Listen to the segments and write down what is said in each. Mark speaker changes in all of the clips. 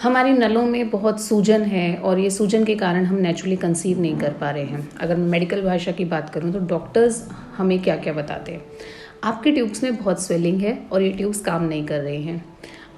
Speaker 1: हमारे नलों में बहुत सूजन है और ये सूजन के कारण हम नेचुरली कंसीव नहीं कर पा रहे हैं। अगर मैं मेडिकल भाषा की बात करूँ तो डॉक्टर्स हमें क्या क्या बताते हैं। आपके ट्यूब्स में बहुत स्वेलिंग है और ये ट्यूब्स काम नहीं कर रही हैं।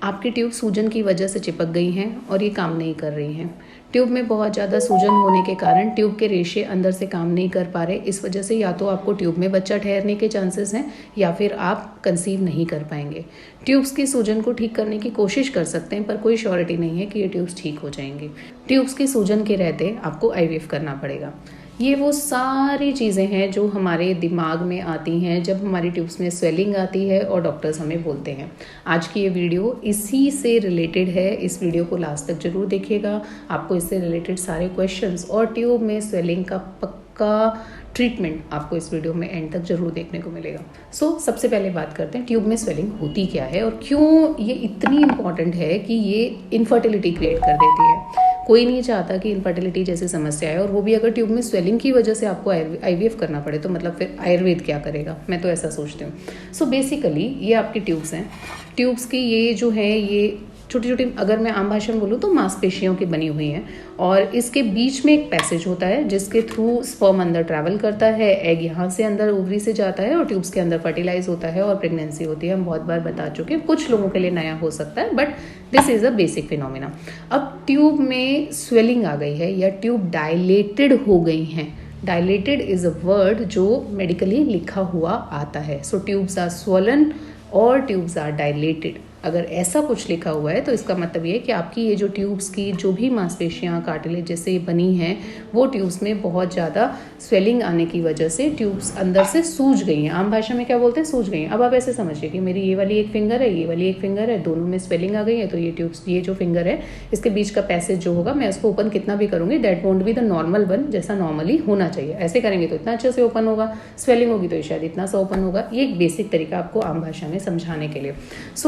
Speaker 1: आपकी ट्यूब सूजन की वजह से चिपक गई हैं और ये काम नहीं कर रही हैं। ट्यूब में बहुत ज़्यादा सूजन होने के कारण ट्यूब के रेशे अंदर से काम नहीं कर पा रहे। इस वजह से या तो आपको ट्यूब में बच्चा ठहरने के चांसेस हैं या फिर आप कंसीव नहीं कर पाएंगे। ट्यूब्स की सूजन को ठीक करने की कोशिश कर सकते हैं पर कोई श्योरिटी नहीं है कि ये ट्यूब्स ठीक हो जाएंगी। ट्यूब्स की सूजन के रहते आपको आईवीएफ करना पड़ेगा। ये वो सारी चीज़ें हैं जो हमारे दिमाग में आती हैं जब हमारी ट्यूब्स में स्वेलिंग आती है और डॉक्टर्स हमें बोलते हैं। आज की ये वीडियो इसी से रिलेटेड है। इस वीडियो को लास्ट तक जरूर देखिएगा। आपको इससे रिलेटेड सारे क्वेश्चंस और ट्यूब में स्वेलिंग का पक्का ट्रीटमेंट आपको इस वीडियो में एंड तक जरूर देखने को मिलेगा। सबसे पहले बात करते हैं ट्यूब में स्वेलिंग होती क्या है और क्यों ये इतनी इंपॉर्टेंट है कि ये इनफर्टिलिटी क्रिएट कर देती है। कोई नहीं चाहता कि इनफर्टिलिटी जैसी समस्या है और वो भी अगर ट्यूब में स्वेलिंग की वजह से आपको आईवीएफ करना पड़े तो मतलब फिर आयुर्वेद क्या करेगा। मैं तो ऐसा सोचती हूँ। बेसिकली ये आपकी ट्यूब्स हैं। ट्यूब्स की ये जो है ये छोटी छोटी, अगर मैं आम भाषा में बोलूँ तो मांसपेशियों की बनी हुई हैं और इसके बीच में एक पैसेज होता है जिसके थ्रू स्पर्म अंदर ट्रैवल करता है। एग यहाँ से अंदर ओवरी से जाता है और ट्यूब्स के अंदर फर्टिलाइज होता है और प्रेगनेंसी होती है। हम बहुत बार बता चुके हैं, कुछ लोगों के लिए नया हो सकता है but this is a basic phenomena. अब ट्यूब में स्वेलिंग आ गई है या ट्यूब डायलेटेड हो गई हैं। डायलेटेड इज अ वर्ड जो मेडिकली लिखा हुआ आता है। ट्यूब्स आर स्वोलन और ट्यूब्स आर डायलेटेड। अगर ऐसा कुछ लिखा हुआ है तो इसका मतलब ये है कि आपकी ये जो ट्यूब्स की जो भी मांसपेशियां कार्टिलेज जैसे बनी हैं वो ट्यूब्स में बहुत ज़्यादा स्वेलिंग आने की वजह से ट्यूब्स अंदर से सूज गई हैं। आम भाषा में क्या बोलते हैं, सूज गई हैं। अब आप ऐसे समझिए कि मेरी ये वाली एक फिंगर है, ये वाली एक फिंगर है, दोनों में स्वेलिंग आ गई है तो ये ट्यूब्स, ये जो फिंगर है इसके बीच का पैसेज जो होगा मैं उसको ओपन कितना भी करूँगी that won't be the normal one जैसा नॉर्मली होना चाहिए। ऐसे करेंगे तो इतना अच्छे से ओपन होगा, स्वेलिंग होगी तो शायद इतना सा ओपन होगा। ये एक बेसिक तरीका आपको आम भाषा में समझाने के लिए।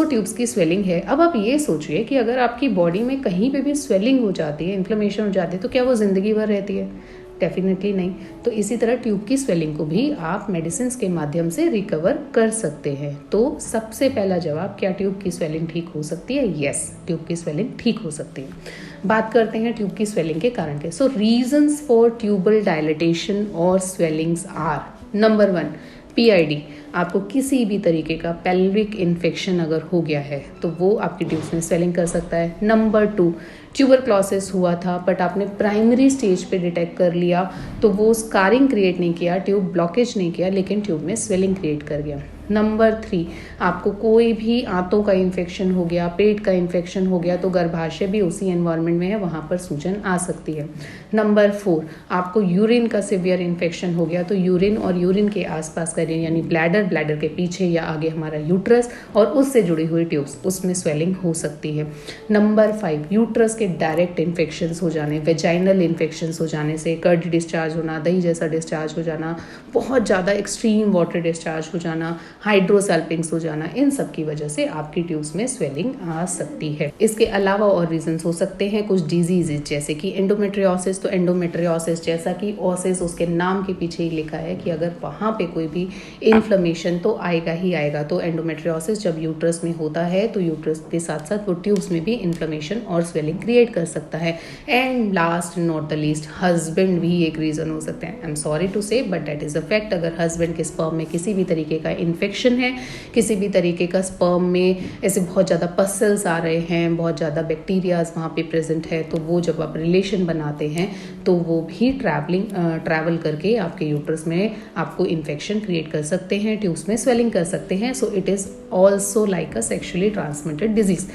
Speaker 1: ट्यूब्स की स्वेलिंग है। अब आप ये सोचिए कि अगर आपकी बॉडी में कहीं पे भी स्वेलिंग हो जाती है, इन्फ्लेमेशन हो जाती है तो क्या वो जिंदगी भर रहती है? डेफिनेटली नहीं। तो इसी तरह ट्यूब की स्वेलिंग को भी आप मेडिसिन के माध्यम से रिकवर कर सकते हैं। तो सबसे पहला जवाब, क्या ट्यूब की स्वेलिंग ठीक हो सकती है? यस, ट्यूब की स्वेलिंग ठीक हो सकती है। बात करते हैं ट्यूब की स्वेलिंग के कारण के। रीजंस फॉर ट्यूबल डायलेटेशन और स्वेलिंग्स आर, नंबर 1 PID। आपको किसी भी तरीके का पेल्विक इन्फेक्शन अगर हो गया है तो वो आपकी ट्यूब्स में स्वेलिंग कर सकता है। नंबर 2 ट्यूबरक्लोसिस हुआ था बट आपने प्राइमरी स्टेज पे डिटेक्ट कर लिया तो वो स्कारिंग क्रिएट नहीं किया, ट्यूब ब्लॉकेज नहीं किया, लेकिन ट्यूब में स्वेलिंग क्रिएट कर गया। नंबर 3 आपको कोई भी आंतों का इन्फेक्शन हो गया, पेट का इन्फेक्शन हो गया तो गर्भाशय भी उसी एनवायरनमेंट में है, वहाँ पर सूजन आ सकती है। नंबर 4 आपको यूरिन का सिवियर इन्फेक्शन हो गया तो यूरिन और यूरिन के आसपास का यानी ब्लैडर के पीछे या आगे हमारा यूट्रस और उससे जुड़ी हुई ट्यूब्स, उसमें स्वेलिंग हो सकती है। नंबर 5 यूट्रस के डायरेक्ट इन्फेक्शंस हो जाने, वेजाइनल इन्फेक्शंस हो जाने से कर्ड डिस्चार्ज होना, दही जैसा डिस्चार्ज हो जाना, बहुत ज़्यादा एक्सट्रीम वाटर डिस्चार्ज हो जाना, हाइड्रोसल्पिंग्स हो जाना, इन सब की वजह से आपकी ट्यूब्स में स्वेलिंग आ सकती है। इसके अलावा और रीजंस हो सकते हैं कुछ डिजीजेज जैसे कि एंडोमेट्रियोसिस। तो एंडोमेट्रियोसिस जैसा कि ओसिस उसके नाम के पीछे ही लिखा है कि अगर वहाँ पे कोई भी इन्फ्लेमेशन तो आएगा ही आएगा। तो एंडोमेट्रियोसिस जब यूट्रस में होता है तो यूट्रस के साथ साथ वो ट्यूब्स में भी इन्फ्लेमेशन और स्वेलिंग क्रिएट कर सकता है। And last not the least, husband भी एक रीजन हो सकता है। आई एम सॉरी टू से but that is a fact. अगर हस्बैंड के स्पर्म में किसी भी तरीके का इन्फेक्शन है, किसी भी तरीके का स्पर्म में ऐसे बहुत ज़्यादा पसल्स आ रहे हैं, बहुत ज़्यादा बैक्टीरियाज वहाँ पे प्रेजेंट है, तो वो जब आप रिलेशन बनाते हैं तो वो भी ट्रैवल करके आपके यूट्रस में आपको इन्फेक्शन क्रिएट कर सकते हैं, ट्यूब्स में स्वेलिंग कर सकते हैं। So it is also like a sexually transmitted disease.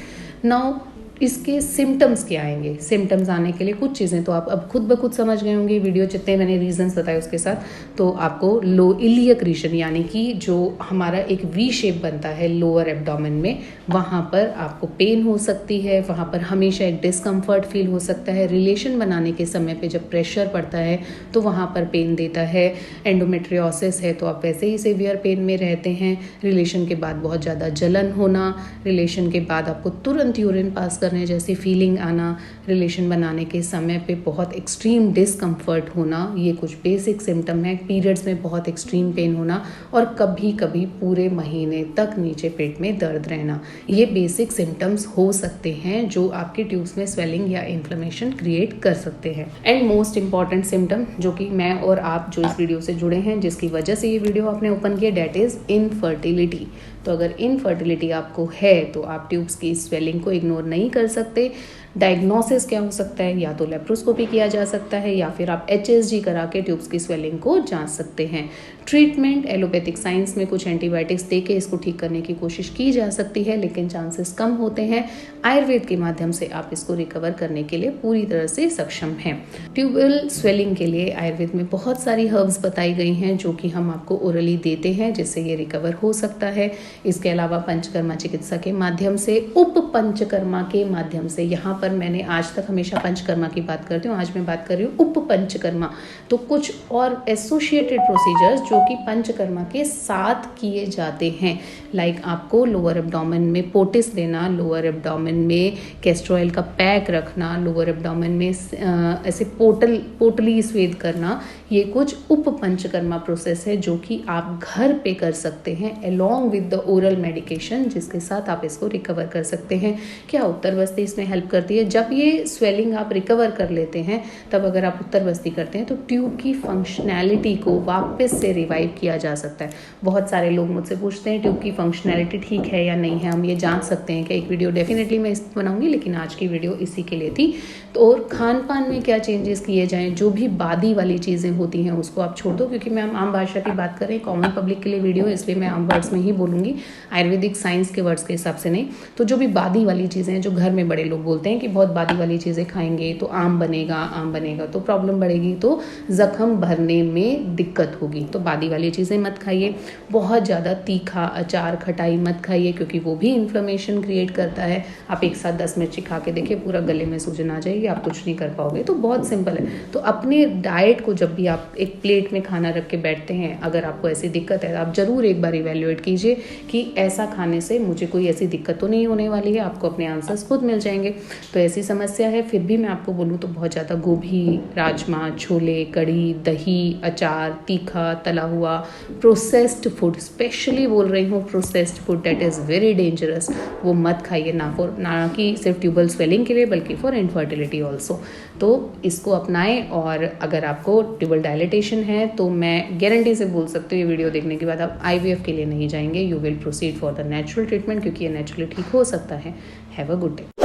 Speaker 1: Now इसके सिम्टम्स क्या आएंगे? सिम्टम्स आने के लिए कुछ चीज़ें तो आप अब खुद ब खुद समझ गए होंगे वीडियो जितने मैंने रीजंस बताए उसके साथ। तो आपको लो इलियक रीजन यानी कि जो हमारा एक वी शेप बनता है लोअर एब्डोमेन में, वहाँ पर आपको पेन हो सकती है, वहाँ पर हमेशा एक डिस्कम्फर्ट फील हो सकता है। रिलेशन बनाने के समय पे जब प्रेशर पड़ता है तो वहाँ पर पेन देता है। एंडोमेट्रियोसिस है तो आप वैसे ही सीवियर पेन में रहते हैं। रिलेशन के बाद बहुत ज़्यादा जलन होना, रिलेशन के बाद आपको तुरंत यूरिन पास करने जैसी फीलिंग आना, रिलेशन बनाने के समय पे बहुत एक्सट्रीम डिस्कम्फर्ट होना, ये कुछ बेसिक सिम्टम है। पीरियड्स में बहुत एक्सट्रीम पेन होना और कभी कभी पूरे महीने तक नीचे पेट में दर्द रहना, ये बेसिक सिम्टम्स हो सकते हैं जो आपके ट्यूब्स में स्वेलिंग या इन्फ्लेमेशन क्रिएट कर सकते हैं। एंड मोस्ट इंपॉर्टेंट सिम्टम जो कि मैं और आप जो इस वीडियो से जुड़े हैं, जिसकी वजह से ये वीडियो आपने ओपन किया, डेट इज इनफर्टिलिटी। तो अगर इनफर्टिलिटी आपको है तो आप ट्यूब्स की स्वेलिंग को इग्नोर नहीं कर सकते। डायग्नोसिस क्या हो सकता है, या तो लेप्रोस्कोपी किया जा सकता है या फिर आप HSG करा के ट्यूब्स की स्वेलिंग को जांच सकते हैं। ट्रीटमेंट एलोपैथिक साइंस में कुछ एंटीबायोटिक्स देके इसको ठीक करने की कोशिश की जा सकती है, लेकिन चांसेस कम होते हैं। आयुर्वेद के माध्यम से आप इसको रिकवर करने के लिए पूरी तरह से सक्षम हैं। ट्यूबल स्वेलिंग के लिए आयुर्वेद में बहुत सारी हर्ब्स बताई गई हैं जो कि हम आपको ओरली देते हैं, जिससे ये रिकवर हो सकता है। इसके अलावा पंचकर्मा चिकित्सा के माध्यम से, उप पंचकर्मा के माध्यम से, यहाँ पर मैंने आज तक हमेशा पंचकर्मा की बात करती हूँ, आज मैं बात कर रही हूँ उप पंचकर्मा। तो कुछ और एसोसिएटेड प्रोसीजर्स जो कि पंचकर्मा के साथ किए जाते हैं, लाइक आपको लोअर एब्डोमेन में पोटिस देना, लोअर एब्डोमेन में कैस्टर ऑयल का पैक रखना, लोअर एब्डोमेन में ऐसे पोटली स्वेद करना, ये कुछ उप पंचकर्मा प्रोसेस है जो कि आप घर पे कर सकते हैं along with the oral medication, जिसके साथ आप इसको रिकवर कर सकते हैं। क्या उत्तर बस्ती इसमें हेल्प करती है? जब ये स्वेलिंग आप रिकवर कर लेते हैं, तब अगर आप उत्तर बस्ती करते हैं तो ट्यूब की फंक्शनैलिटी को वापस से रिवाइव किया जा सकता है। बहुत सारे लोग मुझसे पूछते हैं ट्यूब की फंक्शनैलिटी ठीक है या नहीं है, हम ये जांच सकते हैं कि एक वीडियो डेफिनेटली मैं इस बनाऊंगी, लेकिन आज की वीडियो इसी के लिए थी। तो और खान पान में क्या चेंजेस किए जाएं, जो भी बादी वाली चीज़ें होती हैं उसको आप छोड़ दो, क्योंकि मैं आम भाषा की बात कर रही, कॉमन पब्लिक के लिए वीडियो, इसलिए मैं आम वर्ड्स में ही बोलूँगी, आयुर्वेदिक साइंस के वर्ड्स के हिसाब से नहीं। तो जो भी बादी वाली चीज़ें हैं, जो घर में बड़े लोग बोलते हैं कि बहुत बादी वाली चीज़ें खाएंगे तो आम बनेगा तो प्रॉब्लम बढ़ेगी, तो जख्म भरने में दिक्कत होगी, तो बादी वाली चीज़ें मत खाइए। बहुत ज़्यादा तीखा, अचार, खटाई मत खाइए, क्योंकि वो भी इन्फ्लेमेशन क्रिएट करता है। आप एक साथ 10 मिर्ची खा के देखिए, पूरा गले में सूजन आ जाएगी, आप कुछ नहीं कर पाओगे। तो बहुत सिंपल है। तो अपने डाइट को जब भी आप एक प्लेट में खाना रख के बैठते हैं, अगर आपको ऐसी दिक्कत है, आप ज़रूर एक बार इवैल्यूएट कीजिए कि ऐसा खाने से मुझे कोई ऐसी दिक्कत तो नहीं होने वाली है। आपको अपने आंसर्स खुद मिल जाएंगे। तो ऐसी समस्या है, फिर भी मैं आपको बोलूँ तो बहुत ज़्यादा गोभी, राजमा, छोले, कढ़ी, दही, अचार, तीखा, तला हुआ, प्रोसेस्ड फूड, स्पेशली बोल रही हूँ processed food, that is very dangerous, वो मत खाइए, ना कि सिर्फ ट्यूबल स्वेलिंग के लिए बल्कि फॉर इनफर्टिलिटी ऑल्सो। तो इसको अपनाएं। और अगर आपको ट्यूबल डायलिटेशन है तो मैं गारंटी से बोल सकती हूँ, ये वीडियो देखने के बाद आप IVF के लिए नहीं जाएंगे, you will proceed for the natural treatment, क्योंकि ये नेचुरली ठीक हो सकता है। Have a good day.